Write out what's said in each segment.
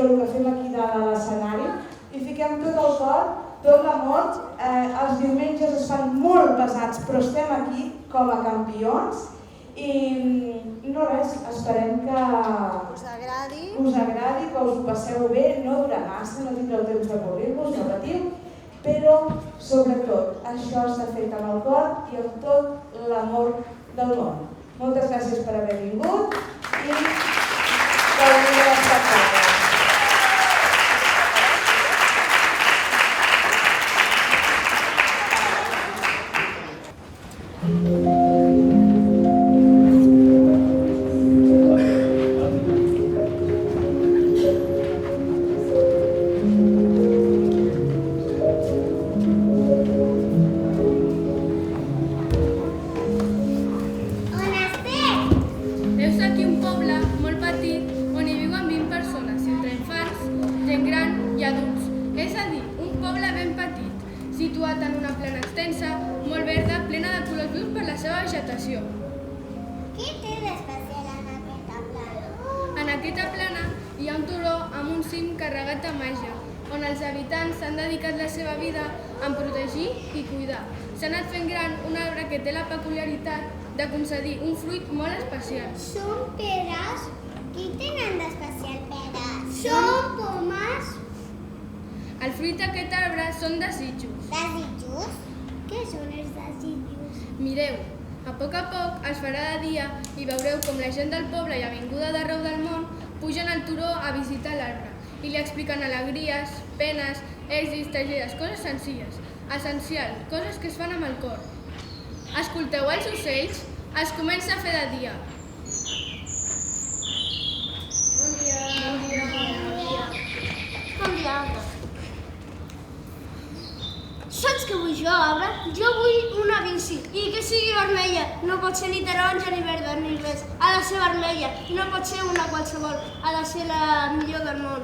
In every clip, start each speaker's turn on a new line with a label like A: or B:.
A: il que fem aquí dalt a l'escenari, i fiquem tot el cor, tot l'amor. Els diumenges es fan molt pesats, però estem aquí com a campions. I no res, esperem que us agradi, que us ho passeu bé, no dura massa, no tindreu temps d'avorrir-vos, no patiu, però sobretot això està fet amb el cor i amb tot l'amor del món. Moltes gràcies per haver vingut i gaudiu de l'espectacle.
B: Situat en una plana extensa, molt verda, plena de colors vius per la seva vegetació.
C: Què té d'especial en aquesta plana?
B: En aquesta plana hi ha un turó amb un cim carregat de màgia, on els habitants s'han dedicat la seva vida a protegir i cuidar. S'ha anat fent gran un arbre que té la peculiaritat de concedir un fruit molt especial.
C: Són peres? Què tenen d'especial peres? Són pomes?
B: El fruit d'aquest arbre són desitjos.
C: Desitjos? Què són els desitjos?
B: Mireu, a poc es farà de dia i veureu com la gent del poble i avinguda d'arreu del món pugen al turó a visitar l'arbre i li expliquen alegries, penes, èxits, tragèdies, coses senzilles, essencials, coses que es fan amb el cor. Escolteu els ocells? Es comença a fer de dia. Bon dia.
C: Bon dia. Saps què vull jo ara? Jo vull una bici i que sigui vermella. No pot ser ni taronja ni verda ni res. Ha de ser vermella i no pot ser una qualsevol. Ha de ser la millor del món.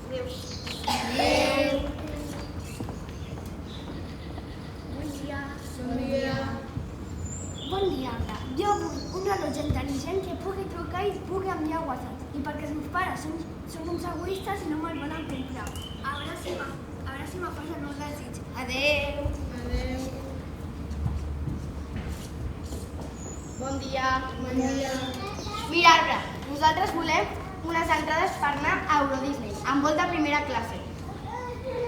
C: Adéu.
B: Adéu.
C: Bon dia.
B: Bon dia.
C: Bon dia, Abra. Jo vull una loja intel·ligent que pugui trucar i pugui enviar WhatsApp. I perquè els meus pares són uns egoistes i no me'l volen comprar. A veure si me fas el meu desig. Adéu.
B: Adéu.
D: Bon dia.
B: Bon dia.
D: Mira, Arbre, nosaltres volem unes entrades per anar a Euro Disney, amb vol de primera classe,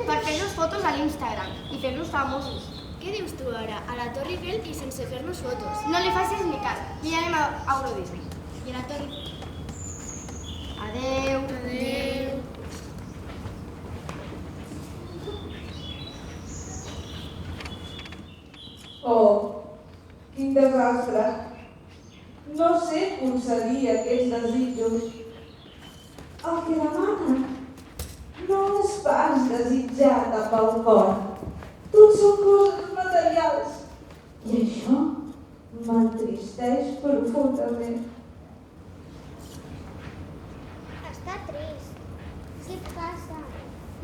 D: per fer-nos fotos a l'Instagram i fer-nos famosos.
B: Què dius tu ara? A la Torre Eiffel i sense fer-nos fotos.
D: No li facis ni cas, i anem a Euro Disney.
B: I a la Torre Eiffel.
D: Adéu.
B: Adéu.
A: Oh, quin desastre! No sé concedir aquests desitjos. El que demanen no és pas desitjat amb el cor. Tot són coses materials. I això m'entristeix profundament.
C: Està trist. Què passa?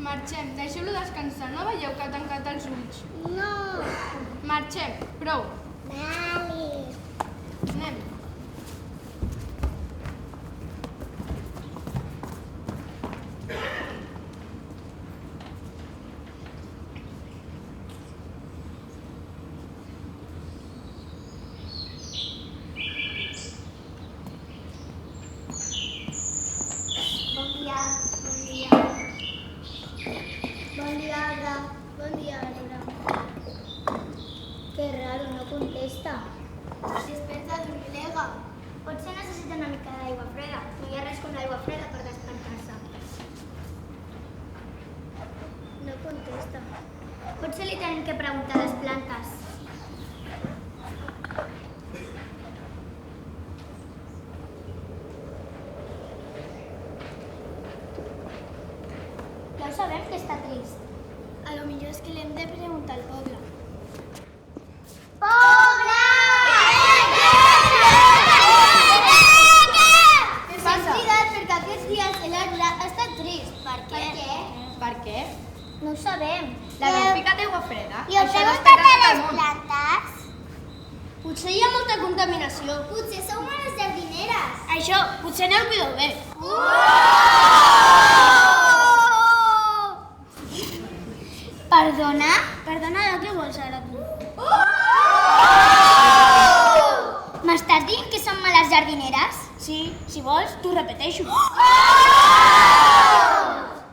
B: Marxem, deixeu-lo descansar. No veieu que ha tancat els ulls?
C: No.
B: Marxem, prou.
C: Vale.
B: Anem.
C: Bon dia. Bon dia, Abra.
B: Bon dia, Laura.
C: Que raro, no contesta.
D: Si es pensa dormilega.
C: Potser necessita una mica d'aigua freda. No hi ha res com l'aigua freda per despertar-se. No contesta. Potser li tenim que preguntar a les plantes. Ja ho sabem que està trist.
B: A lo millor és que l'hem de preguntar al poble.
C: Pobre!
D: S'han
C: cridat perquè aquests dies l'Arbre ha estat trist. Per què?
D: Per què?
C: No ho sabem.
D: L'hem ficat aigua freda.
C: I heu
D: Això
C: preguntat
D: desperta
C: a
D: tot el
C: les
D: món.
C: plantes?
D: Potser hi ha molta contaminació.
C: Potser sou males jardineres.
D: Això, potser no el cuideu bé.
C: Perdona? Perdona, de què vols ara tu? M'estàs dient que som males jardineres?
D: Sí, si vols, t'ho repeteixo.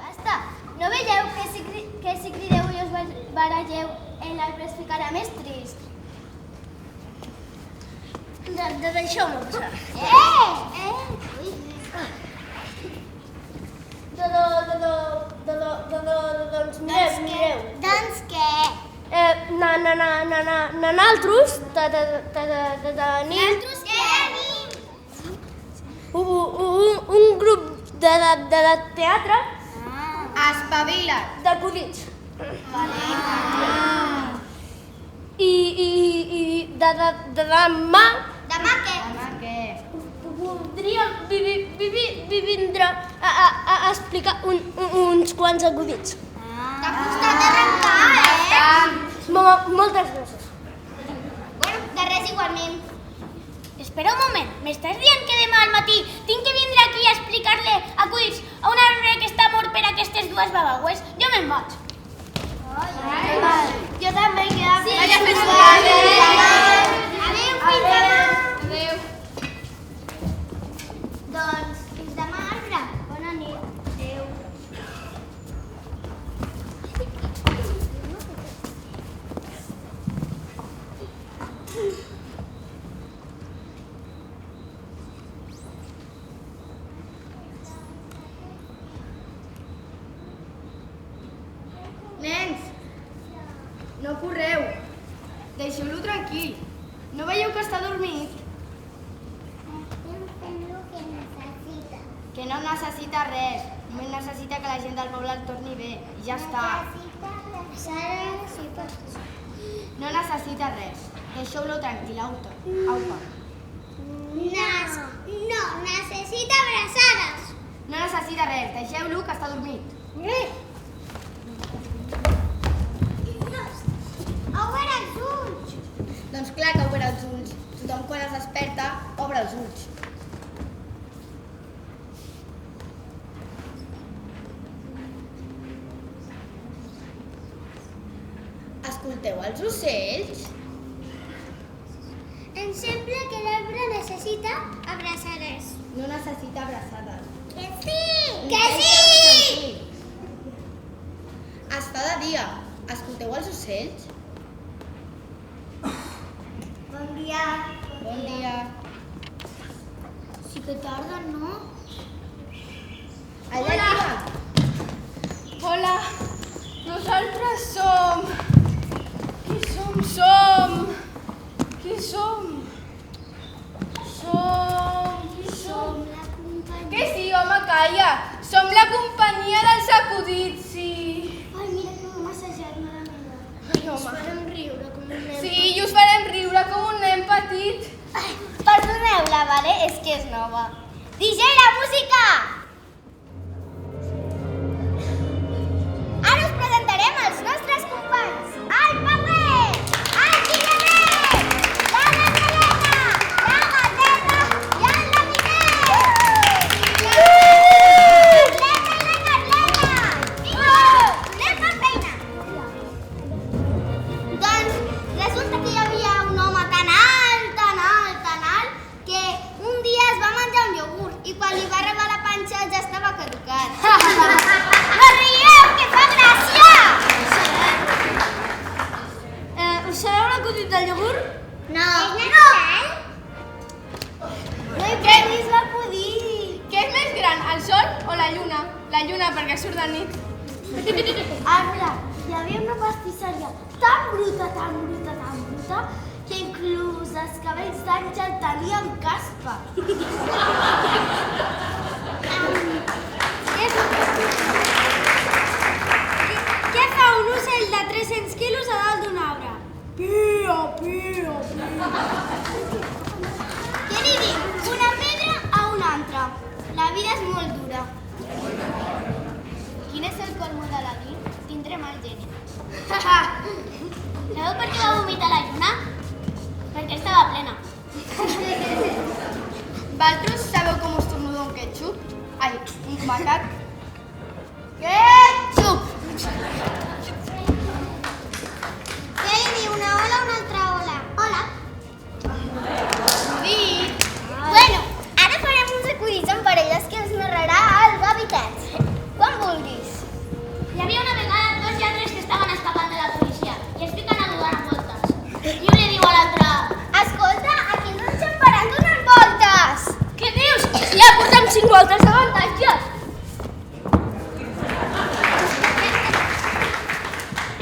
C: Basta! No veieu que si crideu i us baralleu, l'arbre es ficarà més trist?
D: Deixeu-me passar. Doncs mireu.
C: Doncs què?
D: Nosaltres tenim
C: Nosaltres què?
D: un grup de teatre
B: Espavila't!
D: d'acudits. I de demà
C: Demà què?
D: voldríem vindre a explicar uns quants acudits.
C: T'ha costat arrencar,
D: Moltes gràcies.
C: Bueno, de res igualment.
D: Espera un moment, m'estàs dient que demà al matí tinc que vindre aquí a explicar-li acudits a un arbre que està mort per aquestes dues babaues? Jo me'n vaig.
C: Jo també, que
B: Adéu, fins demà.
C: Adéu, fins demà.
B: Adéu.
C: Doncs, fins demà, arbre. Bona nit. Adéu.
B: Nens, no correu. Deixeu-lo tranquil. No veieu que està dormit?
C: Estem fent el que necessita.
B: Que no necessita res. Només necessita que la gent del poble el torni bé. I ja està.
C: Necessita abraçades i tots.
B: No necessita res. Deixeu-lo tranquil, aupa.
C: No, necessita abraçades.
B: No necessita res. Deixeu-lo que està dormit.
C: Obre els ulls.
B: Doncs clar que obre els ulls. Tothom quan es desperta obre els ulls. Escolteu els ocells?
C: Em sembla que l'arbre necessita abraçades.
B: No necessita abraçades.
C: Que sí!
B: Tranquil. Es fa de dia. Escolteu els ocells?
C: Bon dia.
B: Bon dia.
C: Sí que tarden, no?
B: Allà arriba.
E: Hola, nosaltres som... Qui som? Qui som? Qui som?
C: La companyia.
E: Que sí, home, calla. Som la companyia dels acudits, sí.
C: Ai, mira que m'ha massejat, mare meva.
E: Ai, home.
C: Farem riure com un nen.
E: Sí, i us farem riure com un nen petit.
D: Perdoneu-la, vale? És que és nova. DJ, la música! Ara us presentarem els nostres companys. El Pauet, el Guillemet, la Magdalena, la Gateta i el Davidet. Anem per feina.
C: Doncs resulta que hi havia un home tan alt, que un dia es va menjar un iogurt i quan li va arribar a la panxa ja estava caducat.
D: No rieu, que fa gràcia! Us sabeu l'acudit del iogurt?
C: No.
D: No hi prenguis l'acudit.
E: Què és més gran, el sol o la lluna? La lluna, perquè surt de nit.
C: Arbre, hi havia una pastisseria tan bruta, que inclús els cabells d'Àngel tenien caspa.
D: Què fa un ocell de 300 quilos a dalt d'un arbre? Pia.
C: Què li dic? Una pedra a una altra. La vida és molt dura.
D: Quin és el colmo de la vida? Tindré mal geni. Sabeu per què va vomitar la lluna? Perquè estava plena.
E: Vosaltres sabeu com es tornuda un ketchup? Ai, un macac.
D: Ketchup! Què li diu, una ola o una altra ola? Hola.
E: Dic.
D: Bueno, ara farem uns acudits en parelles que ens narrarà el Gavi Tet. Quan vulguis. Hi havia una vegada dos lladres que estaven escapant de la policia i es fiquen a donar voltes. I un li diu a l'altre: escolta, aquí no ens parant donant voltes. Què dius? Si ja portem 5 voltes d'avantatge.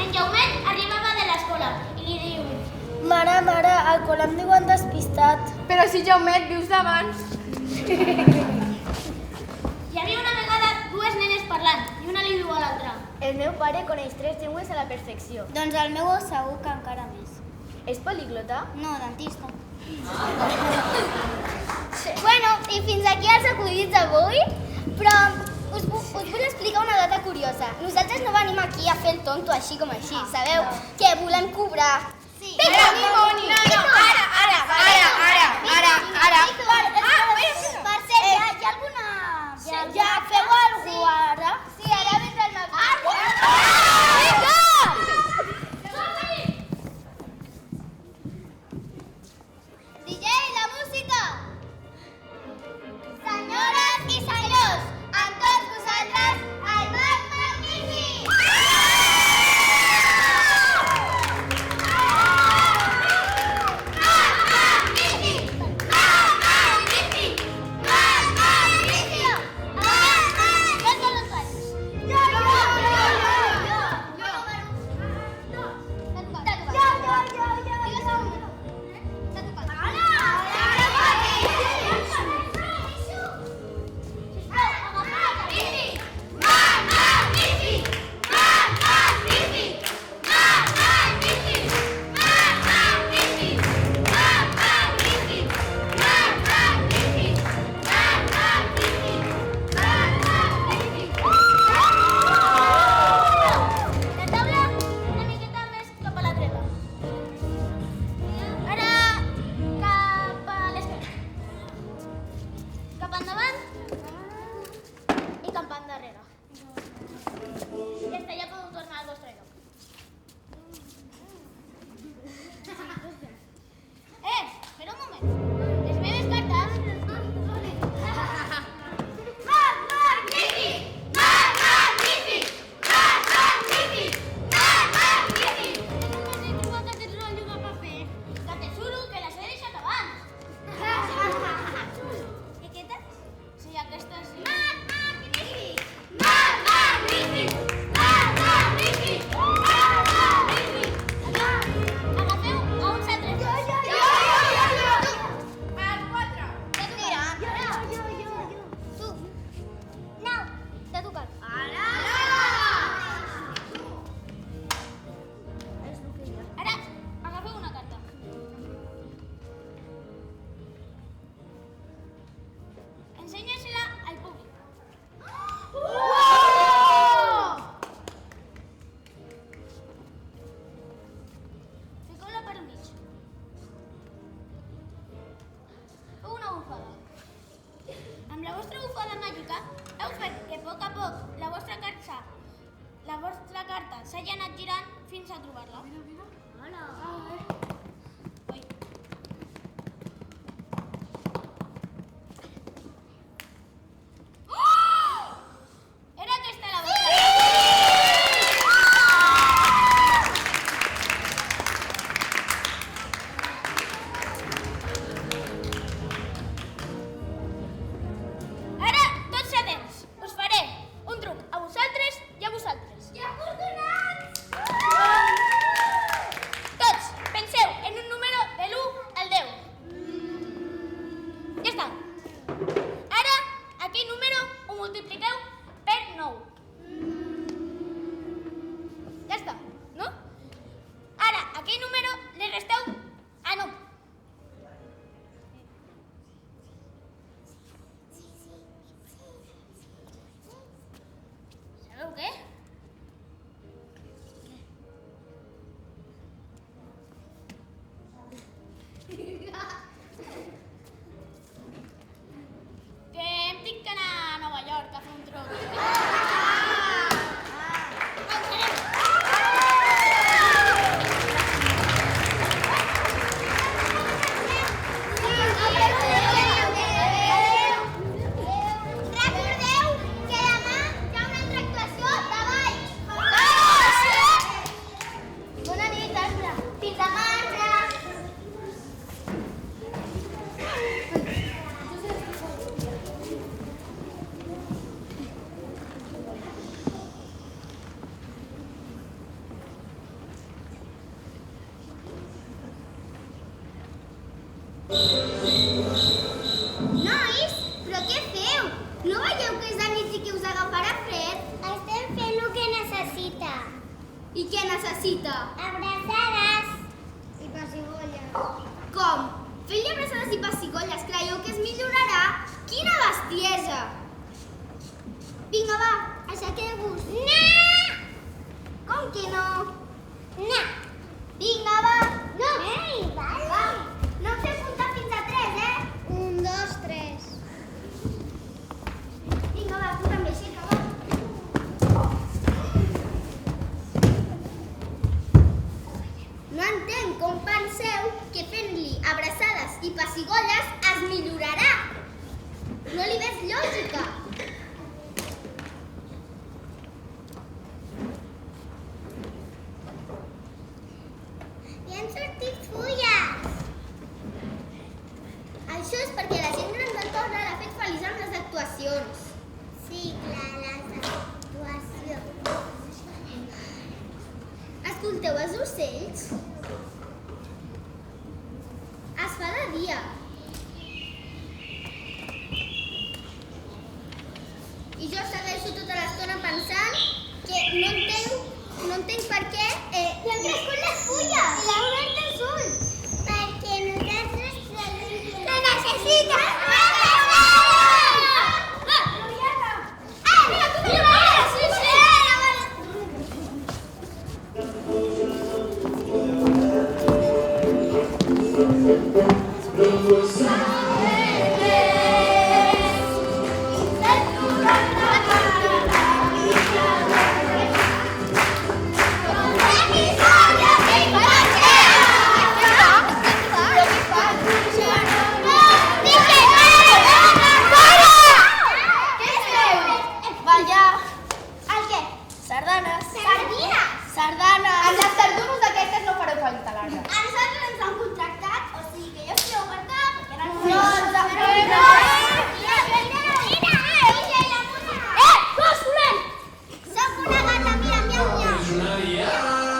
D: En Jaumet arribava de l'escola i li diu:
C: Mare, al col em diuen despistat.
B: Però si Jaumet vius d'abans.
D: hi havia una vegada dues nenes parlant i una li diu a l'altra:
C: El meu pare coneix 3 llengües a la perfecció.
D: doncs el meu segur que encara més.
C: És políglota?
D: No, dentista. Bueno, i fins aquí els acudits d'avui, però us vull explicar una data curiosa. Nosaltres no venim aquí a fer el tonto així com així, sabeu? Que volem cobrar. Sí.
E: Patrimoni! No, ara!
D: Per cert, hi ha alguna...
C: Ja feu algú ara?
D: Sí, ara vindrà el meu... DJ, la música! Senyores i senyors, amb tots vosaltres, el Mag Magnífic!
F: s'hagi anat girant fins a trobar-la. Hola. Ui. Oh! Era aquesta la vostra. Ara, tots atents. Us faré un truc a vosaltres i a vosaltres. I afortunats! Tots, penseu.
D: Nois, però què feu? No veieu que és de nit i que us agafarà fred? Estem fent el que necessita.
C: I què necessita?
D: Abraçades. I pessigolles.
C: Com? Fent-li abraçades i pessigolles, creieu que es millorarà? Quina bestiesa! Vinga, va, aixequeu-vos.
D: No!
C: Com que no?
D: No!
C: Vinga, va.
D: No! Ei, vale.
C: Va, no em feu comptar fins a 3, eh?
D: 1, 2, 3.
C: Vinga, va, tu també aixeca, va. No entenc com penseu que fent-li abraçades i pessigolles es millorarà. No li veig lògica.
D: I han sortit fulles.
C: Això és perquè la gent gran del poble l'ha fet feliç amb les actuacions.
D: Sí, clar, les actuacions.
C: Escolteu els ocells? Es fa de dia. I jo segueixo tota l'estona pensant que no entenc per què li han crescut les fulles.
D: I l'ha obert els ulls. Perquè nosaltres creiem
C: Que necessita!
D: Sardanes.
C: Amb les sardunes d'aquestes no fareu falta l'arbre.
D: A nosaltres ens han contractat, o sigui que jo esteu per cap, perquè ara
C: No,
D: Soc una gata, mira, miau, miau.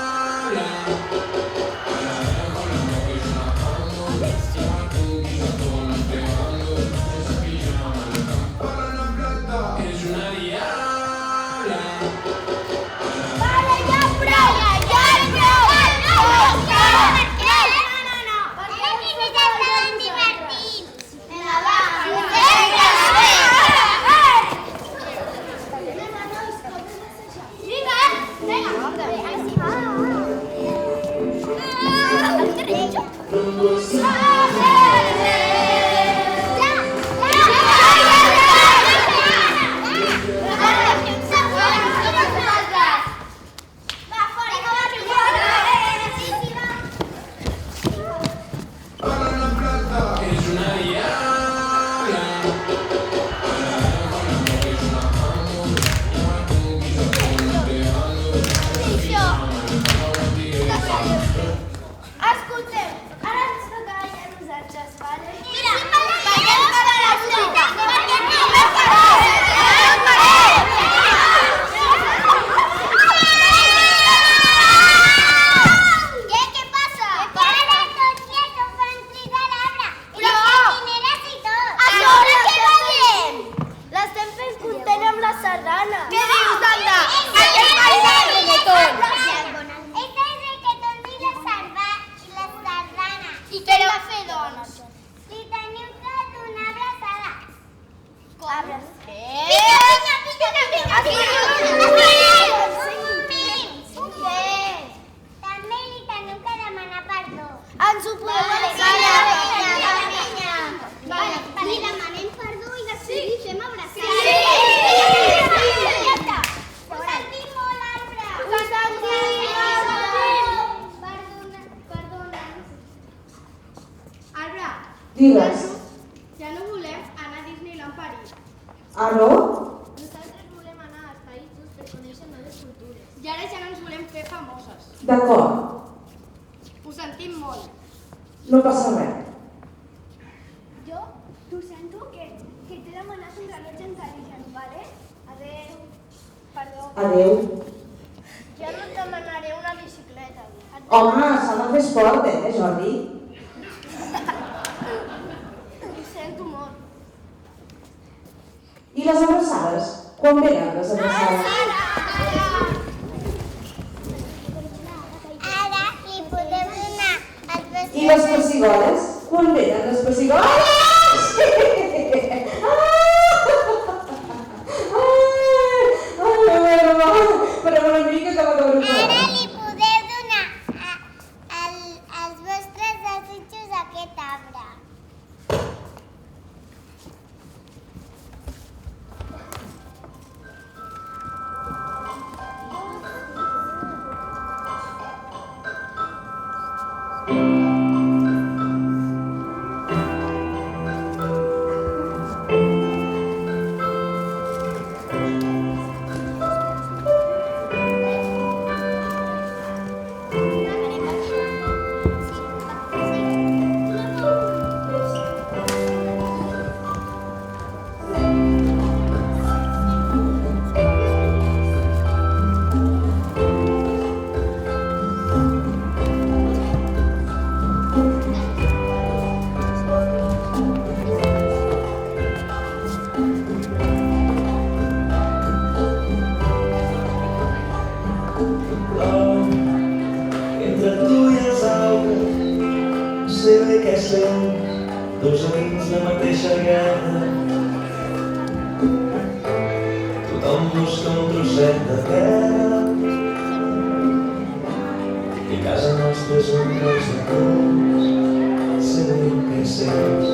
C: Escolteu, ara ens toca a nosaltres, vale?
D: Mira,
C: Què passa?
D: tots quietos, van cridar l'arbre. I les
C: Però-
D: jardineres i tot.
C: A sobre què va dient? L'estem fent content amb la sardana. Què dius, Sandra? Aquest país és el reggaeton.
D: Este es reggaeton i la sardana.
C: I què hem de fer, doncs?
D: Li teniu que donar abraçada. També li teniu que demanar perdó.
C: Ens ho podeu
D: Li demanem perdó i després li fem abraçada.
C: Ja està.
D: Ho sentim molt, arbre.
C: Ho sentim.
D: Perdona'ns.
B: Arbre,
A: Digues.
B: ja no volem anar a Disneyland París.
A: Ah, no?
B: Nosaltres volem anar als països per conèixer noves cultures. I ara ja no ens volem fer famoses.
A: D'acord.
B: Ho sentim molt.
A: No passa res.
C: Jo t'ho sento que t'he demanat un rellotge intel·ligent, vale? Adéu. Perdó.
A: Adéu.
C: Jo no et demanaré una bicicleta.
A: Home, s'ha de fer esport, Jordi? les abraçades? Quan venen les abraçades?
D: Ara li podem donar els vostres...
A: I les pessigolles? Quan venen les pessigolles? Farem una mica que m'adoro.
D: Ara li podeu donar els vostres desitjos a aquest arbre.
G: Entre tu i els arbres sé bé què sents, dos amics de mateixa guerra. Tothom busca un trosset de terra i casa nostra és un tros de pols. Sé bé què sents.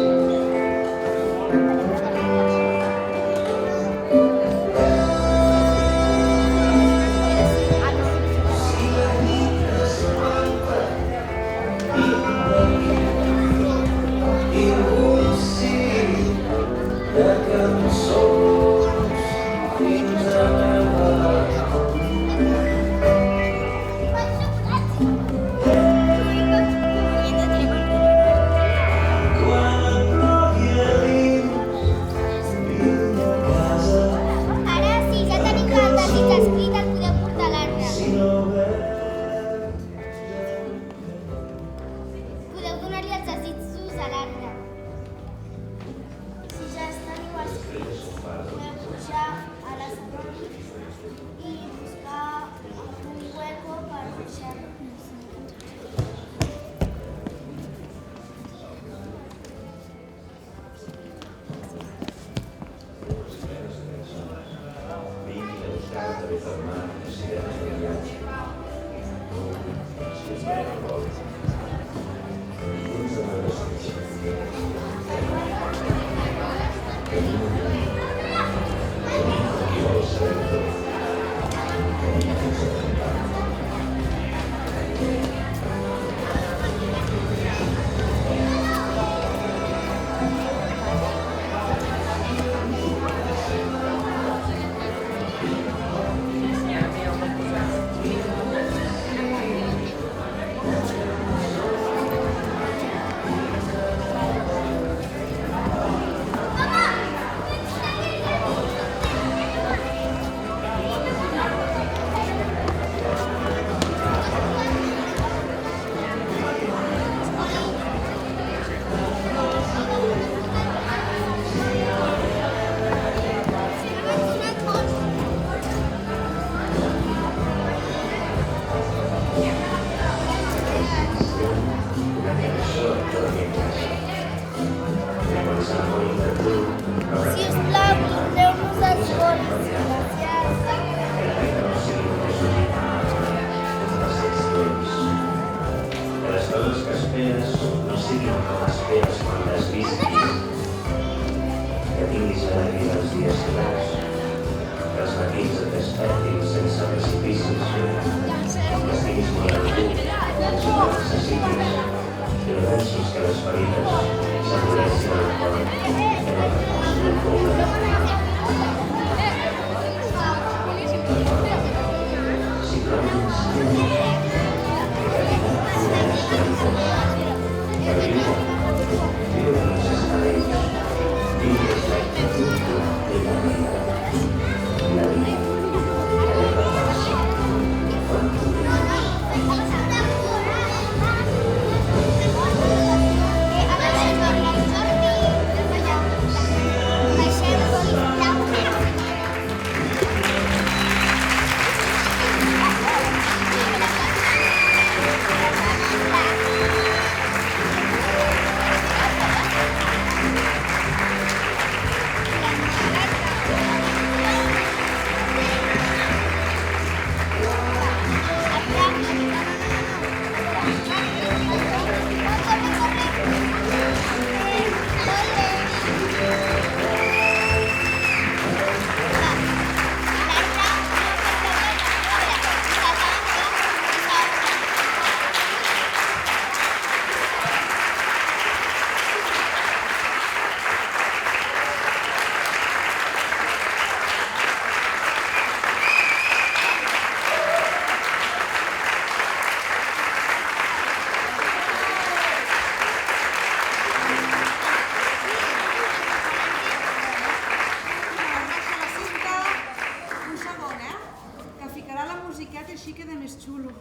A: miqueta així queda més xulo.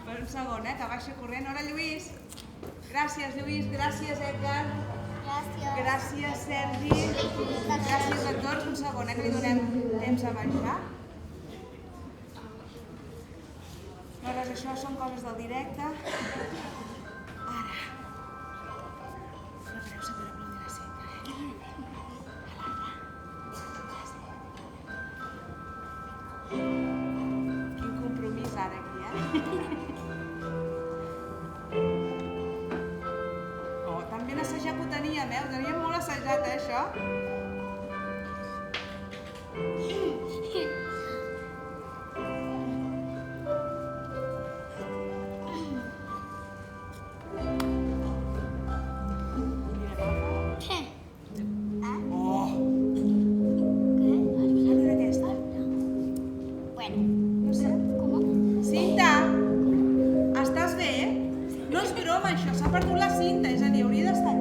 A: Per un segon, que baixa corrent. Ara, Lluís. Gràcies, Lluís. Gràcies, Edgar. Gràcies, Sergi. Gràcies a tots. Un segon, que li donem temps a baixar. No, res, això són coses del directe. Ara. Prepareu-se per aplaudir la Cinta, Quin compromís ara aquí, Oh, tan ben assajat que ho teníem, ho teníem molt assajat, això. No sé. Cinta, estàs bé? No és broma, això. S'ha perdut la cinta. És a dir, hauria d'estar